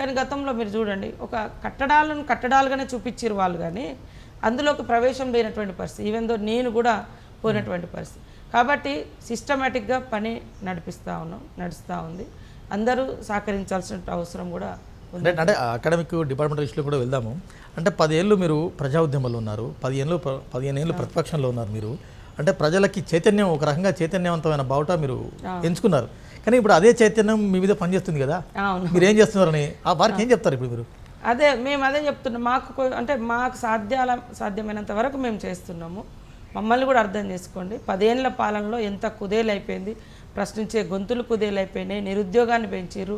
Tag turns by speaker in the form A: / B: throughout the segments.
A: కానీ గతంలో మీరు చూడండి ఒక కట్టడాలుగానే చూపించారు వాళ్ళు, కానీ అందులోకి ప్రవేశం లేనటువంటి పరిస్థితి. ఈవెన్ దో నేను కూడా పోయినటువంటి పరిస్థితి. కాబట్టి సిస్టమేటిక్గా పని నడుస్తూ ఉంది. అందరూ సహకరించాల్సిన అవసరం కూడా ఉంది.
B: అంటే అకాడమిక్ డిపార్ట్మెంట్ విషయంలో కూడా వెళ్దాము. అంటే 10 ఏళ్ళు మీరు ప్రజా ఉద్యమంలో ఉన్నారు, 15 ఏళ్ళు ప్రతిపక్షంలో ఉన్నారు మీరు. అంటే ప్రజలకి చైతన్యం, ఒక రకంగా చైతన్యవంతమైన బావుట మీరు ఎంచుకున్నారు. కానీ ఇప్పుడు అదే చైతన్యం మీ మీద పనిచేస్తుంది కదా, మీరు ఏం చేస్తున్నారని వారికి ఏం చెప్తారు ఇప్పుడు మీరు?
A: మేము అదే చెప్తున్నాం. మాకు సాధ్యమైనంత వరకు మేము చేస్తున్నాము. మమ్మల్ని కూడా అర్థం చేసుకోండి. 10 ఏళ్ల పాలనలో ఎంత కుదేలైపోయింది, ప్రశ్నించే గొంతులు కుదేలైపోయినాయి, నిరుద్యోగాన్ని పెంచారు,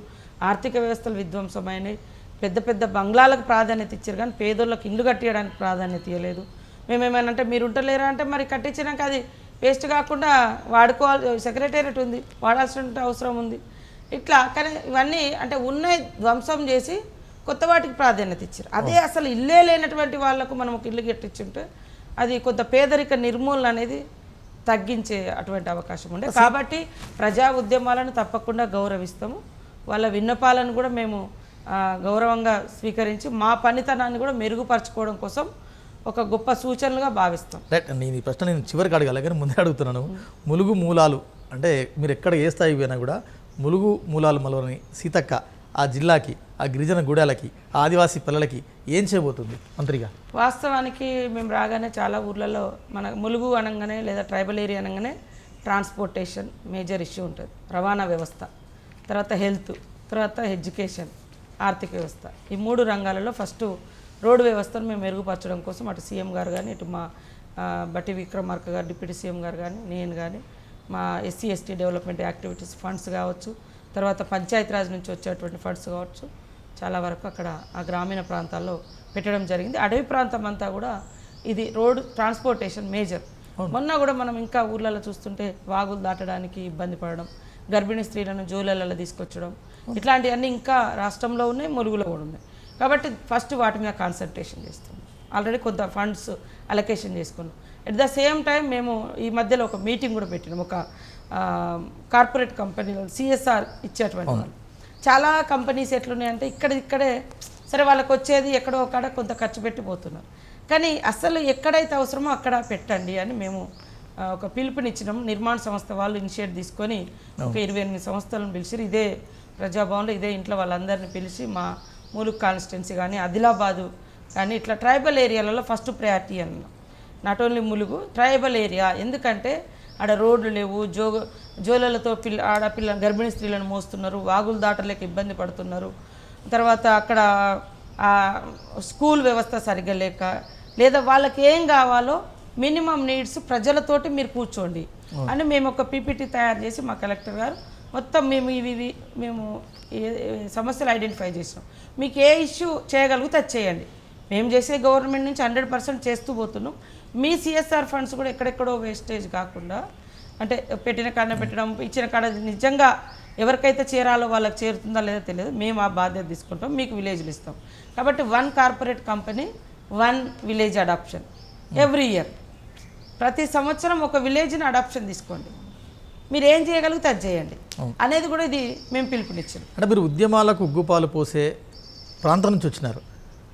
A: ఆర్థిక వ్యవస్థలు విధ్వంసమైనాయి, పెద్ద పెద్ద బంగ్లాలకు ప్రాధాన్యత ఇచ్చారు, కానీ పేదోళ్ళకి ఇల్లు కట్టేయడానికి ప్రాధాన్యత ఇవ్వలేదు. మేమేమనంటే మీరు ఉంటలేరా అంటే మరి కట్టించినాక అది వేస్ట్ కాకుండా వాడుకోవాలి, సెక్రటేరియట్ ఉంది, వాడాల్సిన అవసరం ఉంది. ఇట్లా కానీ ఇవన్నీ అంటే ఉన్నాయి ధ్వంసం చేసి కొత్త వాటికి ప్రాధాన్యత ఇచ్చారు. అదే అసలు ఇల్లే లేనటువంటి వాళ్లకు మనం ఒక ఇల్లు కట్టించుంటే అది కొంత పేదరిక నిర్మూలన అనేది తగ్గించే అటువంటి అవకాశం ఉండే. కాబట్టి ప్రజా ఉద్యమాలను తప్పకుండా గౌరవిస్తాము. వాళ్ళ విన్నపాలను కూడా మేము గౌరవంగా స్వీకరించి మా పనితనాన్ని కూడా మెరుగుపరచుకోవడం కోసం ఒక గొప్ప సూచనలుగా భావిస్తాం.
B: రైట్. నేను ఈ ప్రశ్న చివరికి అడగాలి, కానీ ముందే అడుగుతున్నాను. ములుగు మూలాలు అంటే మీరు ఎక్కడ ఏ స్థాయి పోయినా కూడా ములుగు మూలాలు మలవని సీతక్క ఆ జిల్లాకి, ఆ గిరిజన గూడాలకి, ఆ ఆదివాసీ పిల్లలకి ఏం చేయబోతుంది మంత్రిగా?
A: వాస్తవానికి మేము రాగానే చాలా ఊర్లలో మన ములుగు అనగానే లేదా ట్రైబల్ ఏరియా అనగానే ట్రాన్స్పోర్టేషన్ మేజర్ ఇష్యూ ఉంటుంది. రవాణా వ్యవస్థ, తర్వాత హెల్త్, తర్వాత ఎడ్యుకేషన్, ఆర్థిక వ్యవస్థ. ఈ 3 రంగాలలో ఫస్ట్ రోడ్డు వ్యవస్థను మేము మెరుగుపరచడం కోసం అటు సీఎం గారు కానీ, ఇటు మా బట్టి విక్రమార్క గారు డిప్యూటీ సీఎం గారు కానీ, నేను కానీ, మా SC ST development activities funds కావచ్చు, తర్వాత పంచాయతీరాజ్ నుంచి వచ్చేటువంటి ఫండ్స్ కావచ్చు, చాలా వరకు అక్కడ ఆ గ్రామీణ ప్రాంతాల్లో పెట్టడం జరిగింది. అడవి ప్రాంతం అంతా కూడా ఇది రోడ్ ట్రాన్స్పోర్టేషన్ మేజర్. మొన్న కూడా మనం ఇంకా ఊర్లలో చూస్తుంటే వాగులు దాటడానికి ఇబ్బంది పడడం, గర్భిణీ స్త్రీలను జోలలలో తీసుకొచ్చడం, ఇట్లాంటివన్నీ ఇంకా రాష్ట్రంలో ఉన్నాయి, ములుగులో కూడా ఉన్నాయి. కాబట్టి ఫస్ట్ వాటి మీద కాన్సన్ట్రేషన్ చేస్తాం. ఆల్రెడీ కొంత ఫండ్స్ అలొకేషన్ చేసుకున్నాం. ఎట్ ద సేమ్ టైం మేము ఈ మధ్యలో ఒక మీటింగ్ కూడా పెట్టినాం. ఒక కార్పొరేట్ కంపెనీలో సిఎస్ఆర్ ఇచ్చేటువంటి వాళ్ళు చాలా కంపెనీస్ ఎట్లున్నాయంటే ఇక్కడే సరే వాళ్ళకి వచ్చేది ఎక్కడో అక్కడ కొంత ఖర్చు పెట్టిపోతున్నారు, కానీ అసలు ఎక్కడైతే అవసరమో అక్కడ పెట్టండి అని మేము ఒక పిలుపునిచ్చినాం. నిర్మాణ సంస్థ వాళ్ళు ఇనిషియేట్ తీసుకొని ఒక 28 సంస్థలను పిలిచి ఇదే ప్రజాభవన్లో ఇదే ఇంట్లో వాళ్ళందరినీ పిలిచి మా ములుగు కాన్స్టిట్యున్సీ కానీ ఆదిలాబాదు కానీ ఇట్లా ట్రైబల్ ఏరియాలలో ఫస్ట్ ప్రయారిటీ అన్నాం. Not only Mulugu, tribal area. ఎందుకంటే ఆడ రోడ్లు లేవు, జోలలతో ఆడపిల్ల గర్భిణీ స్త్రీలను మోస్తున్నారు, వాగులు దాటలేక ఇబ్బంది పడుతున్నారు. తర్వాత అక్కడ స్కూల్ వ్యవస్థ సరిగ్గా లేక, లేదా వాళ్ళకి ఏం కావాలో మినిమం నీడ్స్ ప్రజలతోటి మీరు కూర్చోండి అని మేము ఒక పీపీటీ తయారు చేసి మా కలెక్టర్ గారు మొత్తం మేము సమస్యలు ఐడెంటిఫై చేసినాం. మీకు ఏ ఇష్యూ చేయగలిగితే అది చేయండి. మేము చేసే గవర్నమెంట్ నుంచి 100% చేస్తూ పోతున్నాం. మీ సిఎస్ఆర్ ఫండ్స్ కూడా ఎక్కడెక్కడో వేస్టేజ్ కాకుండా, అంటే పెట్టిన కాడ పెట్టడం, ఇచ్చిన కాడ నిజంగా ఎవరికైతే చేరాలో వాళ్ళకి చేరుతుందా లేదా తెలియదు, మేము ఆ బాధ్యత తీసుకుంటాం, మీకు విలేజ్లు ఇస్తాం. కాబట్టి 1 corporate company 1 village adoption every year. ప్రతి సంవత్సరం ఒక విలేజ్ని అడాప్షన్ తీసుకోండి, మీరు ఏం చేయగలిగితే అది చేయండి అనేది కూడా ఇది మేము పిలుపునిచ్చాం.
B: అంటే మీరు ఉద్యమాలకు ఉగ్గుపాలు పోసే ప్రాంతం నుంచి వచ్చినారు.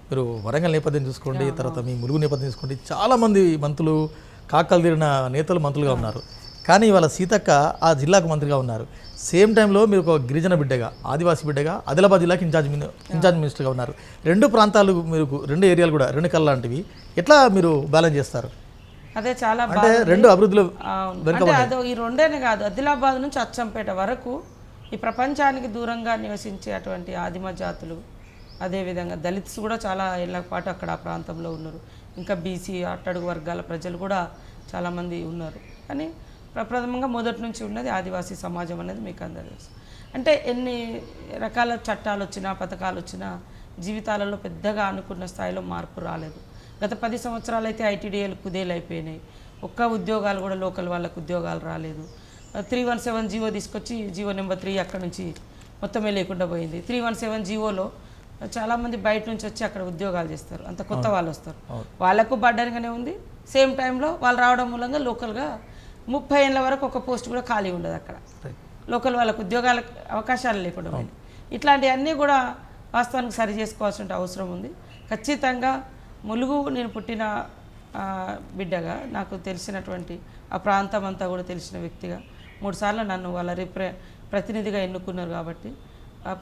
B: మీరు వరంగల్ నేపథ్యం చూసుకోండి, తర్వాత మీ ములుగు నేపథ్యం చూసుకోండి, చాలామంది మంత్రులు కాకలు తీరిన నేతలు మంత్రులుగా ఉన్నారు. కానీ ఇవాళ సీతక్క ఆ జిల్లాకు మంత్రిగా ఉన్నారు. సేమ్ టైంలో మీరు ఒక గిరిజన బిడ్డగా, ఆదివాసీ బిడ్డగా ఆదిలాబాద్ జిల్లాకి ఇన్ఛార్జ్ మినిస్టర్గా ఉన్నారు. 2 ప్రాంతాలు మీరు 2 ఏరియాలు కూడా 2 కళ్ళ లాంటివి ఎట్లా మీరు బ్యాలెన్స్ చేస్తారు?
A: అదే చాలా
B: అంటే 2 అభివృద్ధిలో
A: అదో ఈ 2 కాదు, ఆదిలాబాద్ నుంచి అచ్చంపేట వరకు ఈ ప్రపంచానికి దూరంగా నివసించే అటువంటి ఆదిమ జాతులు, అదేవిధంగా దళిత్స్ కూడా చాలా ఏళ్ళ పాటు అక్కడ ఆ ప్రాంతంలో ఉన్నారు. ఇంకా బీసీ అట్టడుగు వర్గాల ప్రజలు కూడా చాలామంది ఉన్నారు. కానీ ప్రప్రథమంగా మొదటి నుంచి ఉన్నది ఆదివాసీ సమాజం అనేది మీకు అందరూ తెలుసు. అంటే ఎన్ని రకాల చట్టాలు వచ్చినా, పథకాలు వచ్చినా జీవితాలలో పెద్దగా అనుకున్న స్థాయిలో మార్పు రాలేదు. గత 10 సంవత్సరాలు అయితే ఐటీడీఏలు కుదేలైపోయినాయి. ఒక్క ఉద్యోగాలు కూడా లోకల్ వాళ్ళకు ఉద్యోగాలు రాలేదు. 317 జీవో తీసుకొచ్చి జీవో నెంబర్ 3 అక్కడ నుంచి మొత్తమే లేకుండా పోయింది. 317 జీవోలో చాలామంది బయట నుంచి వచ్చి అక్కడ ఉద్యోగాలు చేస్తారు, అంత కొత్త వాళ్ళు వస్తారు, వాళ్ళకు బడ్డరిగానే ఉంది. సేమ్ టైంలో వాళ్ళు రావడం మూలంగా లోకల్గా 30 ఏళ్ళ వరకు ఒక పోస్ట్ కూడా ఖాళీ ఉండదు అక్కడ. లోకల్ వాళ్ళకు ఉద్యోగాల అవకాశాలు లేకుండా పోయింది. ఇట్లాంటివన్నీ కూడా వాస్తవానికి సరి చేసుకోవాల్సిన అవసరం ఉంది. ఖచ్చితంగా ములుగు నేను పుట్టిన బిడ్డగా నాకు తెలిసినటువంటి ఆ ప్రాంతం అంతా కూడా తెలిసిన వ్యక్తిగా 3 సార్లు నన్ను వాళ్ళ ప్రతినిధిగా ఎన్నుకున్నారు కాబట్టి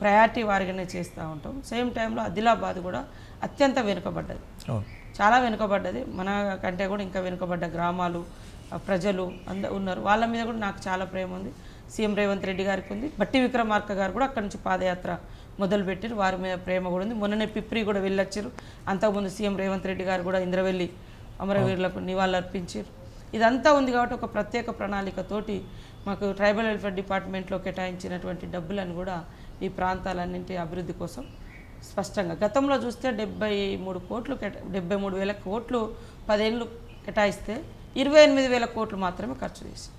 A: ప్రయారిటీ వారిగానే చేస్తూ ఉంటాం. సేమ్ టైంలో ఆదిలాబాద్ కూడా అత్యంత వెనుకబడ్డది, చాలా వెనుకబడ్డది. మన కంటే కూడా ఇంకా వెనుకబడ్డ గ్రామాలు ప్రజలు ఉన్నారు. వాళ్ళ మీద కూడా నాకు చాలా ప్రేమ ఉంది. సీఎం రేవంత్ రెడ్డి గారికి ఉంది. బట్టి విక్రమార్క గారు కూడా అక్కడి నుంచి పాదయాత్ర మొదలుపెట్టారు. వారి మీద ప్రేమ కూడా ఉంది. మొన్ననే పిప్రి కూడా వెళ్ళొచ్చారు. అంతకుముందు సీఎం రేవంత్ రెడ్డి గారు కూడా ఇంద్రవెల్లి అమరవీరులకు నివాళులు అర్పించారు. ఇదంతా ఉంది కాబట్టి ఒక ప్రత్యేక ప్రణాళికతోటి మాకు ట్రైబల్ వెల్ఫేర్ డిపార్ట్మెంట్లో కేటాయించినటువంటి డబ్బులను కూడా ఈ ప్రాంతాలన్నింటి అభివృద్ధి కోసం స్పష్టంగా గతంలో చూస్తే 73,000 కోట్లు 10 ఏళ్ళు కేటాయిస్తే 28,000 కోట్లు మాత్రమే ఖర్చు చేసి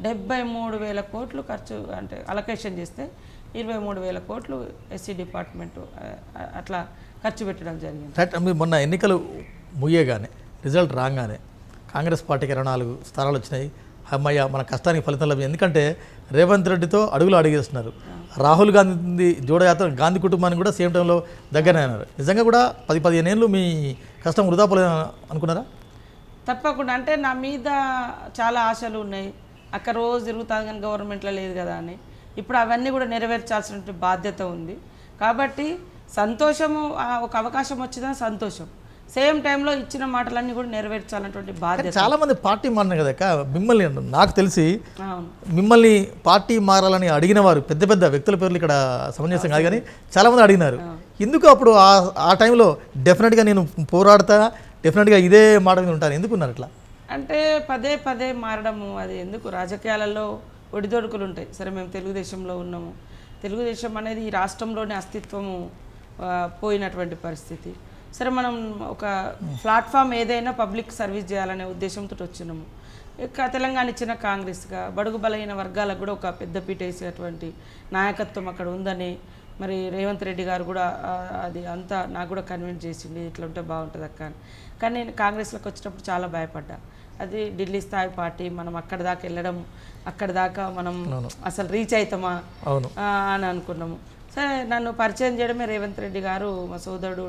A: 73,000 కోట్లు ఖర్చు అంటే అలొకేషన్ చేస్తే 23,000 కోట్లు ఎస్సీ డిపార్ట్మెంటు అట్లా ఖర్చు పెట్టడం జరిగింది.
B: రైట్. మీరు మొన్న ఎన్నికలు ముయ్యగానే రిజల్ట్ రాగానే కాంగ్రెస్ పార్టీకి 24 స్థానాలు వచ్చినాయి. అమ్మయ్య మన కష్టానికి ఫలితం లభించింది. ఎందుకంటే రేవంత్ రెడ్డితో అడుగులు అడిగేస్తున్నారు. రాహుల్ గాంధీ జోడయాత్ర గాంధీ కుటుంబానికి కూడా సేమ్ టైంలో దగ్గరనే అన్నారు. నిజంగా కూడా 10-15 ఏళ్ళు మీ కష్టం వృధా పోలేదు అనుకున్నారా?
A: తప్పకుండా. అంటే నా మీద చాలా ఆశలు ఉన్నాయి. అక్కడ రోజు తిరుగుతాను కానీ గవర్నమెంట్లో లేదు కదా అని. ఇప్పుడు అవన్నీ కూడా నెరవేర్చాల్సిన బాధ్యత ఉంది. కాబట్టి సంతోషము, ఒక అవకాశం వచ్చిందని సంతోషం. సేమ్ టైంలో ఇచ్చిన మాటలన్నీ కూడా నెరవేర్చాలన్నటువంటి బాధ్యత.
B: చాలామంది పార్టీ మారిన కదా మిమ్మల్ని, నాకు తెలిసి మిమ్మల్ని పార్టీ మారాలని అడిగిన వారు పెద్ద పెద్ద వ్యక్తుల పేర్లు ఇక్కడ సమంజసం కాదు కానీ చాలామంది అడిగినారు. ఎందుకు అప్పుడు ఆ టైంలో డెఫినెట్గా నేను పోరాడతా, డెఫినెట్గా ఇదే మాట మీద ఉంటాను, ఎందుకున్నారు అట్లా?
A: అంటే పదే మారడము అది ఎందుకు? రాజకీయాలలో ఒడిదొడుకులు ఉంటాయి. సరే, మేము తెలుగుదేశంలో ఉన్నాము. తెలుగుదేశం అనేది ఈ రాష్ట్రంలోనే అస్తిత్వము పోయినటువంటి పరిస్థితి. సరే, మనం ఒక ప్లాట్ఫామ్ ఏదైనా పబ్లిక్ సర్వీస్ చేయాలనే ఉద్దేశంతో వచ్చినాము. ఇక తెలంగాణ ఇచ్చిన కాంగ్రెస్గా బడుగు బలహీన వర్గాలకు కూడా ఒక పెద్ద పీట వేసేటువంటి నాయకత్వం అక్కడ ఉందని మరి రేవంత్ రెడ్డి గారు కూడా అది అంతా నాకు కూడా కన్విన్స్ చేసింది, ఇట్లా ఉంటే బాగుంటుంది అక్క అని. కానీ నేను కాంగ్రెస్లోకి వచ్చినప్పుడు చాలా భయపడ్డా. అది ఢిల్లీ స్థాయి పార్టీ, మనం అక్కడ దాకా వెళ్ళడం, అక్కడ దాకా మనం అసలు రీచ్ అవుతామా అని అనుకున్నాము. సరే, నన్ను పరిచయం చేయడమే రేవంత్ రెడ్డి గారు, మా సోదరుడు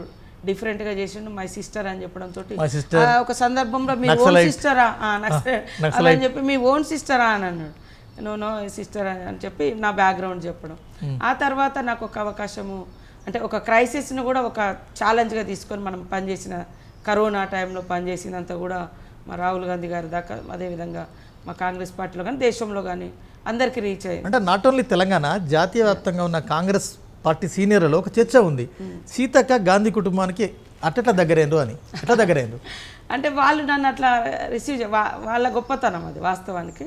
A: డిఫరెంట్గా చేసిండు. మై సిస్టర్ అని చెప్పడంతో ఒక సందర్భంలో మీ ఓన్ సిస్టరా అని చెప్పి, మీ ఓన్ సిస్టరా అని అన్నాడు. నో సిస్టర్ అని చెప్పి నా బ్యాక్గ్రౌండ్ చెప్పడం. ఆ తర్వాత నాకు ఒక అవకాశము, అంటే ఒక క్రైసిస్ను కూడా ఒక ఛాలెంజ్గా తీసుకొని మనం పనిచేసిన కరోనా టైంలో పనిచేసినంత కూడా మా రాహుల్ గాంధీ గారి దాకా, అదేవిధంగా మా కాంగ్రెస్ పార్టీలో కానీ దేశంలో కానీ అందరికీ రీచ్ అయ్యింది.
B: అంటే నాట్ ఓన్లీ తెలంగాణ, జాతీయ వ్యాప్తంగా ఉన్న కాంగ్రెస్ పార్టీ సీనియర్లలో ఒక చర్చ ఉంది, సీతక్క గాంధీ కుటుంబానికి అట్లా దగ్గరైండు అని. ఎట్లా దగ్గరైండు
A: అంటే వాళ్ళు నన్ను అట్లా రిసీవ్ వాళ్ళ గొప్పతనం అది. వాస్తవానికి